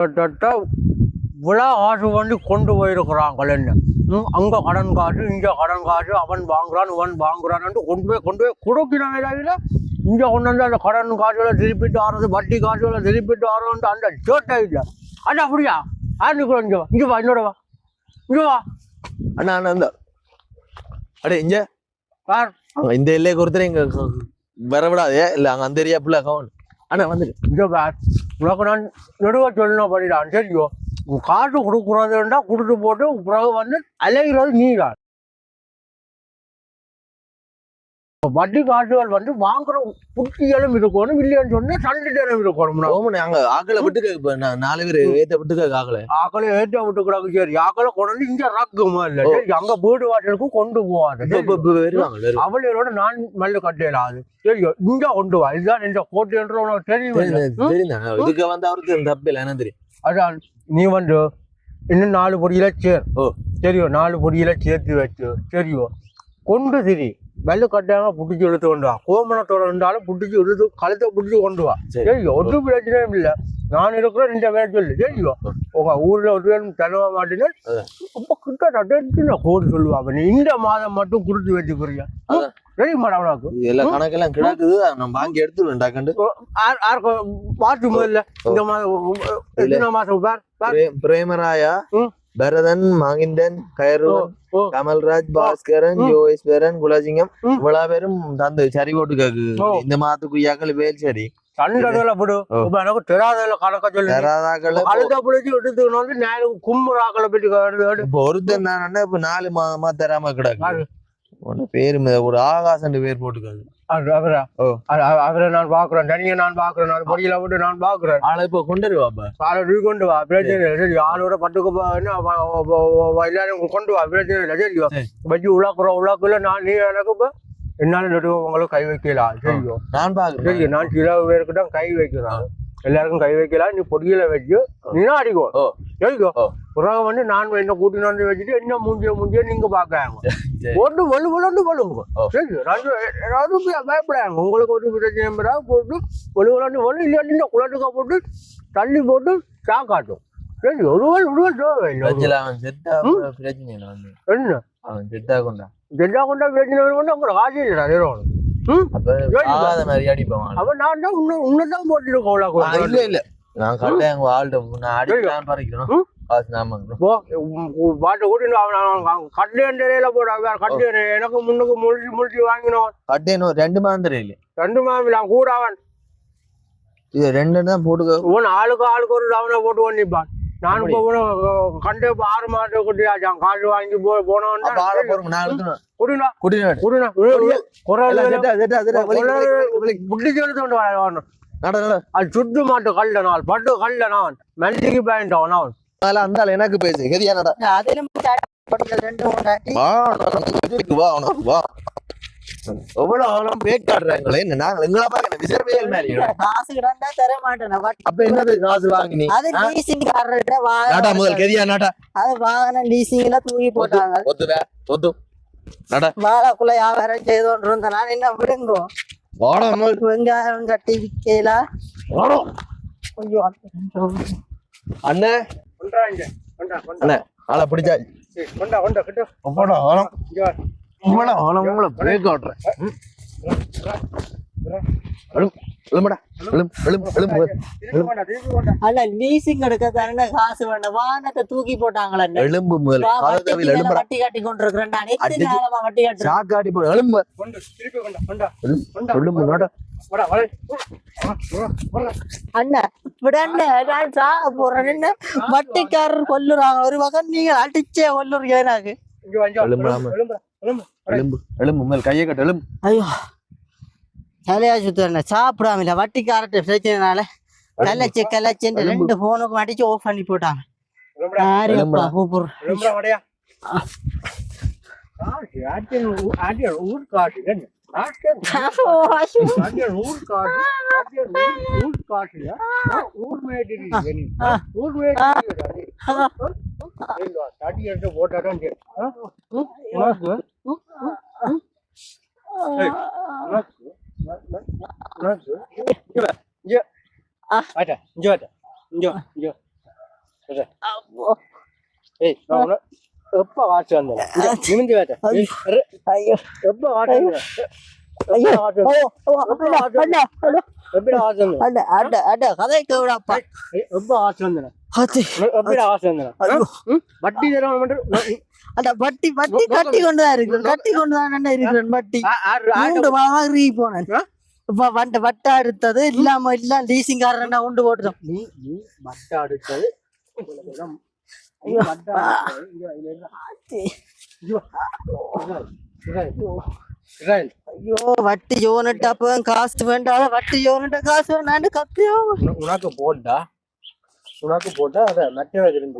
கிட்டத்தட்ட விழா காசு வந்து கொண்டு போயிருக்கிறாங்க என்ன. அங்கே கடன் காசு இங்கே கடன் காசு, அவன் வாங்குறான் இவன் வாங்குறான்னு கொண்டு போய் கொடுக்கிறாங்க. தவிர இங்கே கொண்டு வந்து அந்த கடன் காசுகளை திருப்பிட்டு ஆடுறது, வட்டி காசுகளை திருப்பிட்டு ஆடுறது அந்த சேட்டை இல்லை. அண்ணா அப்படியா ஆறு கூட இங்கே வா என்னோட வா இங்கே வா அண்ணா அண்ணா இந்த அடே இங்க சார் இந்த எல்லையை ஒருத்தர் இங்க வரவிடாதே இல்லை அங்கே அந்த ஏரியா ஃபுல்லாக கவன் அண்ணா வந்துட்டு இங்கே சார் உனக்கு நான் நெடுவ சொல்லணும் பண்ணிடான். சரியோ காசு கொடுக்குறதுண்டா கொடுத்து போட்டு பிறகு வந்து அலைகிறது நீதான். வட்டி காசுகள் வந்து வாங்குற புட்டிகளும் இருக்கணும், இல்லையான்னு சொன்னா சண்டிடம் இருக்கணும். அங்க ஆக்களை விட்டு 4 பேர் ஏத்த விட்டு ஆக்களை ஏற்ற விட்டுக்கிறாங்க. சரி ஆக்களை கொண்டு இங்க ரக்குமா இல்ல சரி அங்க வீடு வாசலுக்கும் கொண்டு போவாது. அவளோட நான் மல்லு கட்டையிலாது. சரியோ இங்க கொண்டு வா, இதுதான் இந்த கோட்டை என்று உனக்கு தெரியும். இதுக்கு வந்து அவருக்கு தப்பு இல்லை என்ன தெரியும். அதான் நீ வந்து இன்னும் 4 பொடியில சேர் சரியோ, 4 பொடியில சேர்த்து வச்சு சரியோ கொண்டு திரி வெள்ளு கட்டாயமா புடிச்சு இழுத்து கொண்டு வா. கோமணத்தோட இருந்தாலும் புடிச்சு இழுத்து கழுத்தை பிடிச்சி கொண்டு வா. சரியோ ஒரு பிரச்சனையும் இல்லை. நான் இருக்கிறேன் இந்த வேலை சொல்லு. சரியோ உங்க ஊர்ல ஒரு பேரும் தருவ மாட்டேன்னு ரொம்ப கிட்ட கோடு சொல்லுவாங்க. நீ இந்த மாதம் மட்டும் கொடுத்து வச்சுக்கிறீங்க சரி மேடம். உனக்கு எல்லாம் கணக்கெல்லாம் கிடக்குது, நான் வாங்கி எடுத்துருவேன். பார்த்து முதல்ல இந்த மாதம் மாசம் பிரேமராயா, பரதன், மகிந்தன், கைருவன், கமல்ராஜ், பாஸ்கரன், ஜோயஸ்வரன், குலசிங்கம் இவ்வளவு பேரும் தந்து சரி போட்டுக்காக்கு இந்த மாதத்துக்குரியாக்கள் பேர் சரி கண்டதுல போடு. எனக்கு தெரியாததுல கணக்க சொல்லி கழுத பிடிச்சி எடுத்துக்கணும் வந்து நேரம் கும்புறாக்களை போயிட்டு இப்போ ஒருத்தர் நான் இப்ப 4 மாதமா தராம கிடக்கு. பேரு ஒரு ஆகாசம் பேர் போட்டுக்காது. அவரை நான் பாக்குறேன், தனியா நான் பாக்குறேன், பொடியில விட்டு நான் பாக்குறேன். ஆளை இப்ப கொண்டு வாப்பா, ஆளை நீ கொண்டு வா பிரச்சனை சரி. ஆளோட பட்டுக்கு எல்லாரும் கொண்டு வா பிரச்சனை இல்லை. சரி வச்சு உலாக்குள்ள நான் நீ எனக்கு இப்ப என்னால நடுவங்களுக்கு கை வைக்கலாம். சரியோ நான் பாக்குறேன். சரி நான் சில பேருக்கு தான் கை வைக்கிறேன், எல்லாருக்கும் கை வைக்கலாம். நீ பொடியில வச்சு நீனா அடிக்கோ சரிக்கோ. பிறகு வந்து நான் என்ன கூட்டின்னு வந்து வச்சுட்டு என்ன மூஞ்சிய நீங்க பாக்காங்க போட்டு வலுவலன்னு வலுங்க. சரி ஏதாவது பயப்படாங்க. உங்களுக்கு ஒரு பிரச்சனை போட்டு வலுவலன்னு வலு இல்லாட்டி குளத்துக்கா போட்டு தள்ளி போட்டு சாக்காட்டும். சரி ஒருவள் என்ன ஜெட்டா கொண்டா பிரச்சனை அப்புறம் காசு இல்லடா நிறுவனம். அப்ப நான் தான் உன்னதான் போட்டுருக்கோம். இல்ல இல்ல நான் கட்டேன் ஆள்கிட்ட பறிக்கணும். பாட்டை கூட்டிட்டு கட்டேன் போட கட்டு எனக்கு முன்னுக்கு முடிச்சு வாங்கினோம். கட்டேனும் 2 மாதம் தெரியல 2 மாதம் கூட அவன் இது 2 தான் போட்டுக்க. ஆளுக்கு ஒரு அவனை போட்டு வண்டிப்பான். நான் கண்டு 6 மாதம் குட்டியாச்சான் காசு வாங்கி போனோம். அது சுட்டு மாட்டு கல்ல நாள் பட்டு கல்ல நான் மெல்லிக்கு பேண்டவன் அவன் அந்த எனக்கு பேசு ஹெரியானடா எவ்வளவு பேட் காட்டுறாங்களே நாங்க எங்களா பாக்க விசர்வேல் மாதிரி காசு கிடந்தா தர மாட்டேன். அப்ப என்னது காசு வாங்கினீ? அது லீசிங் காரட்ட நாடா முதல் கெரியா நாடா அது வாகன லீசிங்ல தூக்கி போட்டாங்க. ஒத்து நாடா வாழக்குள்ள வியாபாரம் செய்தோன்னு இருந்த நான் என்ன விடுங்கோ வாடா முதல் வெங்காயம் கட்டி விக்கல ஐயோ அண்ணே அண்ணே ஆளை பிடிச்சா லீசிங் எடுக்க காசு வேண்டாம். வாகனத்தை தூக்கி போட்டாங்களா எலும்பு வட்டி காட்டி கொண்டிருக்கிறேன். வட்டி காட்டி எலும்பு அண்ணா நான் சாக போறேன். வட்டிக்காரர் கொல்லுறாங்க ஒரு வகை, நீங்க அடிச்சே கொல்லுறீங்க. எனக்கு கையை கட்டு எலும்பு. ஐயோ தலையா சுத்த சாப்பிடாமல வட்டிக்காரட்ட பிரச்சனைனால கலச்சு 2 போனுக்கும் அடிச்சு ஆஃப் பண்ணி போட்டாங்க. ஏய் நான் உன்னை எப்ப வாட்ச் வந்தேன் நிமிந்து வேட்டேன் ஐயோ எப்ப வாட்ச் வந்தேன் ஐயோ எப்படி வாட்ச் வந்தேன் அட அட அட கதை கேவடாப்பா எப்ப வாட்ச் வந்தேன் அது எப்படி வாட்ச் வந்தேன் வட்டி தரவன் மட்டும் அட வட்டி வட்டி கட்டி கொண்டுதான் இருக்கு கட்டி கொண்டுதான் இருக்கிறேன் வட்டி 3 மாதம் போனேன் இப்ப வட்ட அடுத்தது இல்லாம இல்ல லீசிங் காரன் உண்டு போட்டுரும் நீ வட்ட அடுத்தது ஐயோ வட்டி யோனிட்ட அப்ப காசு வேண்டாம் வட்டி யோனிட்ட காசு வேண்டாம் கத்தியோ உனக்கு போட்டா அத நட்டவே இருந்து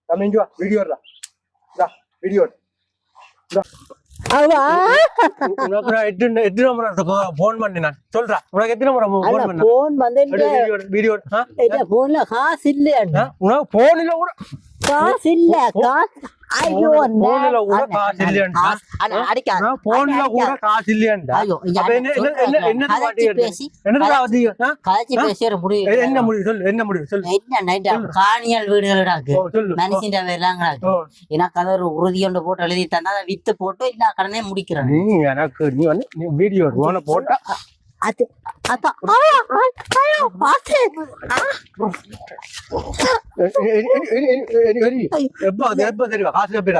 நம்ம இங்க வீடியோ வீடியோ உனக்கு நான் எத்தனை முறை போன் பண்ணி நான் சொல்றேன் உனக்கு எத்தனை முறை போன் பண்ண போன் வந்து வீடியோ போன்ல காசு இல்லையா உனக்கு போன்ல கூட காசு இல்ல காசு ஐயோ போன்ல கூட காசு இல்லையா அடிக்காத போன்ல கூட காசு இல்லையா ஐயோ என்ன கதைச்சு பேசுற முடியும் என்ன முடிவு சொல்லு என்ன முடிவு சொல்லு என்ன காணியல் வீடுகளுடாக்கு மனுஷன் எல்லாம் எனக்கு அதை ஒரு உறுதி கொண்டு போட்டு எழுதி தந்தா அதை வித்து போட்டு இல்ல கடனே முடிக்கிறேன் நீ எனக்கு நீ வந்து நீ வீடியோ போட்டா அது அதான் எப்ப தெரியுவா காசு எப்படி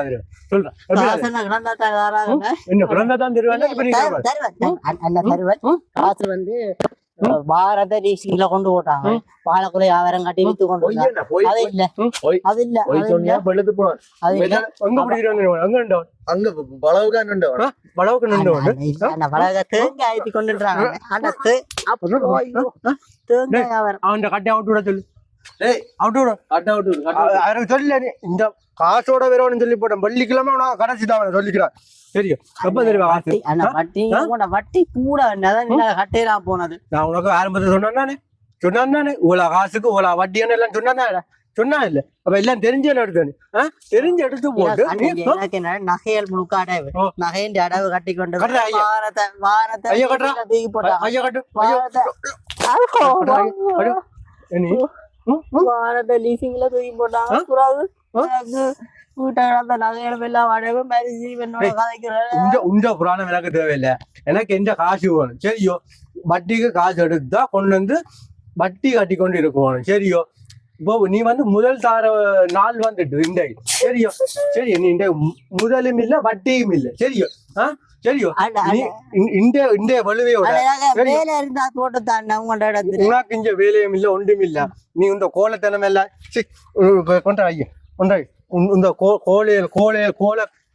சொல்றேன் என்ன பிறந்தா தான் தருவேன் காசு வந்து பாரத ரீசிங்ல கொண்டு போட்டாங்க பாலக்குள்ள வியாபாரம் கட்டி வித்து கொண்டு அது இல்ல அது இல்ல அது இல்ல அங்க பலவுக்கு பழக தேங்காய் ஆயித்தி கொண்டுறாங்க அடுத்து தேங்காய் வியாபாரம் அவன் கட்டை அவுட்டு விட சொல்லு அவருக்கு சொல்லல இந்த காசோட வேறோன்னு சொல்லி போட்டேன் வெள்ளிக்கிழமை அவனை கடைசிதான் சொல்லிக்கிறான் தெரியும் எப்ப தெரியுமா காசு வட்டி கூட கட்டையெல்லாம் போனது நான் உனக்கு ஆரம்பத்தில் சொன்னானே இவ்வளவு காசுக்கு இவ்வளவு வட்டியான எல்லாம் சொன்னா இல்ல அப்ப எல்லாம் தெரிஞ்சு எடுத்து தெரிஞ்சு எடுத்து போட்டு எனக்கு நகையல் முழுக்க அடைவு நகையின் அடவு கட்டி கொண்டு வாரத்தை லீசிங்ல தூக்கி போட்டாங்க வீட்டை நகையில எல்லாம் அடைவு உண்ட புராணம் எனக்கு தேவையில்லை எனக்கு எந்த காசு வேணும் சரியோ வட்டிக்கு காசு எடுத்தா கொண்டு வந்து வட்டி கட்டி கொண்டு இருக்கணும் சரியோ இப்போ நீ வந்து முதல் தார நாள் வந்துட்டு இந்த சரியோ சரி நீ இந்த முதலும் இல்ல வட்டியும் இல்ல சரியோ சரியோ இந்த வலுவையோட உனக்கு இங்க வேலையும் இல்ல ஒன்றும் இல்ல நீ இந்த கோலத்தனம் எல்லாம் கொண்டாய் இந்த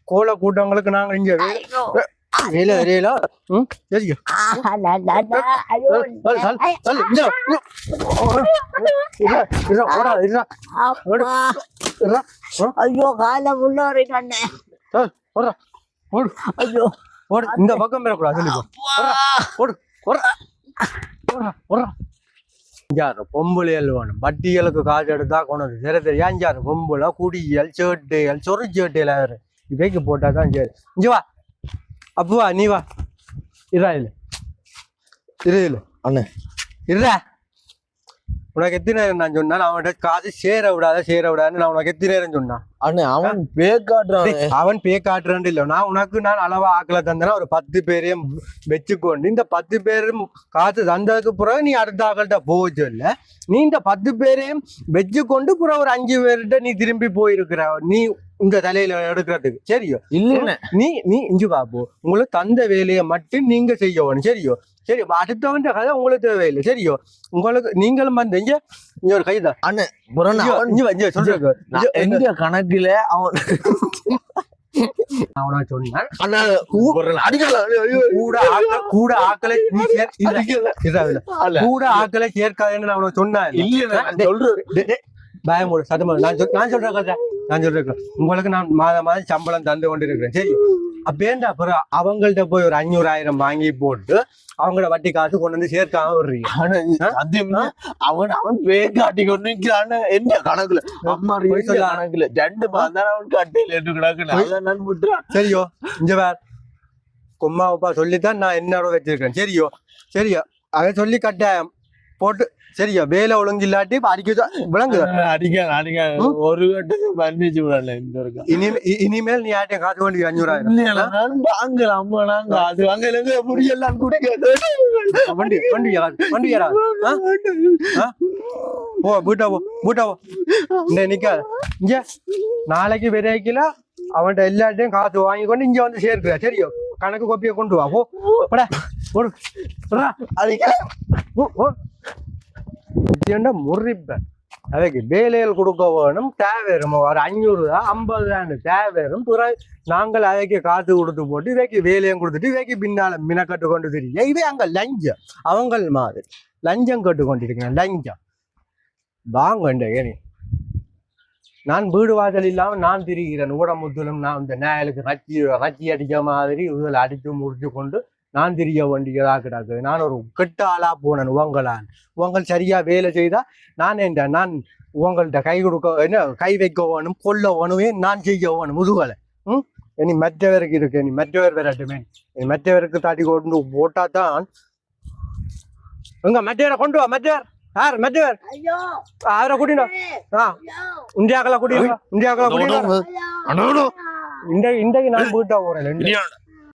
கோல கூட்டங்களுக்கு நாங்க இங்க வேலை தெரியல சரியோ ஐயோ கால முன்னோரை ஐயோ இந்த பக்கம் பெறக்கூடாது யாரு பொம்பளையல் வேணும் வட்டிகளுக்கு காசு எடுத்தா கொண்டது சரி தெரியும் யாரு பொம்பளை குடியல் சேட்டையல் சொறு சேட்டையில இவைக்கு போட்டா தான் சரி இங்க வா அப்புவா நீ வா இரா இல்ல அண்ணே இருடா உனக்கு எத்தனை நேரம் நான் சொன்னேன் அவன்கிட்ட காசு சேர விடாதுன்னு நான் உனக்கு எத்தனை நேரம் சொன்னான் அண்ணே அவன் பே காட்டுறான் அவன் பே காட்டுறான் இல்ல நான் அளவா ஆக்கல தந்தேன்னா ஒரு 10 பேரையும் வச்சுக்கொண்டு இந்த 10 பேரும் காசு தந்ததுக்கு பிறகு நீ அடுத்த ஆக்கள்கிட்ட போச்சு இல்ல நீ இந்த 10 பேரையும் வச்சுக்கொண்டு பிறகு ஒரு 5 பேர்கிட்ட நீ திரும்பி போயிருக்கிற நீ இந்த தலையில எடுக்கிறதுக்கு சரியோ இல்ல நீ இஞ்சு பாப்போ உங்களுக்கு தந்த வேலையை மட்டும் நீங்க செய்யணும் சரியோ சரி அடுத்தவன் கதை உங்களுக்கு தேவையில்லை சரியோ உங்களுக்கு நீங்களும் வந்து இங்க ஒரு கைதான் அண்ணே சொல்ற கணக்குல அவன் அவனா சொன்னான் கூட ஆக்களை சேர்க்காதுன்னு அவனை சொன்னான் சொல்றேன் பயமோடு சத்தமா நான் சொல்றேன் உங்களுக்கு நான் மாதம் சம்பளம் தந்து கொண்டு இருக்கிறேன் சரி அப்பேண்டா அப்புறம் அவங்கள்ட்ட போய் ஒரு 500,000 வாங்கி போட்டு அவங்களோட வட்டி காசு கொண்டு வந்து சேர்க்காம விடுறீங்க அவன் பே காட்டி கொண்டு என்ன கணக்குல அம்மா கணக்குல 2 மாதம் அவன் கட்டையில கணக்கு சரியோ இங்க வேற கொம்மா அப்பா சொல்லித்தான் நான் என்னோட வச்சிருக்கேன் சரியோ அதை சொல்லி கட்டாயம் போட்டு சரியா வேலை ஒழுங்கு இல்லாட்டி இப்ப அடிக்க விளங்கு அடிக்க ஒரு கட்டத்தை பண்ணிச்சு விடல இந்த இருக்கா இனிமேல் நீ யார்ட்டையும் காசு வேண்டி 500,000 வாங்கலாம் அம்மா நாங்க அது வாங்கல முடியெல்லாம் குடிக்காது வண்டி யாராவது போ வீட்டா போ இந்த நிக்காத இங்க நாளைக்கு விரைக்கல அவன்கிட்ட எல்லாத்தையும் காசு வாங்கி கொண்டு இங்க வந்து சேர்க்கிற சரியோ கணக்கு கோப்பியை கொண்டு வா போ போடா போடு முறிப்ப அவைக்கு வேலைகள் கொடுக்க வேணும் தேவையும் ஒரு 500 50 தேவையும் பிறகு நாங்கள் அவைக்கு காசு கொடுத்து போட்டு இவைக்கு வேலையும் கொடுத்துட்டு இவைக்கு பின்னால மினக்கட்டு கொண்டு தெரியும் இவை அங்க லஞ்சம் அவங்க மாதிரி லஞ்சம் கட்டு கொண்டிருக்கிறேன் லஞ்சம் வாங்க ஏனி நான் வீடு வாசல் இல்லாம நான் திரிகிறேன் ஊடமுத்திலும் நான் இந்த நேயலுக்கு ரச்சி அடிக்க மாதிரி இதில் அடித்து முடிச்சு கொண்டு நான் திரிய வேண்டியதா கிடக்கு நான் ஒரு கெட்ட ஆளா போனேன் உங்கள் சரியா வேலை செய்தா நான் உங்கள்கிட்ட கை கொடுக்க என்ன கை வைக்க வேணும் கொல்ல வேணுமே நான் செய்ய வேணும் முதுகலை இனி மற்றவருக்கு இருக்கு இனி மற்றவர் வரட்டுமே இனி மற்றவருக்கு தாட்டி கொண்டு போட்டா தான் மற்றவரை கொண்டு வா மற்றவர் யார் மற்றவர் அவரை கூட்டினோ இந்தியாக்களை கூட்டினோ இந்தியாக்களை கூட்டினோ இன்றைக்கு நான் வீட்டா போறேன்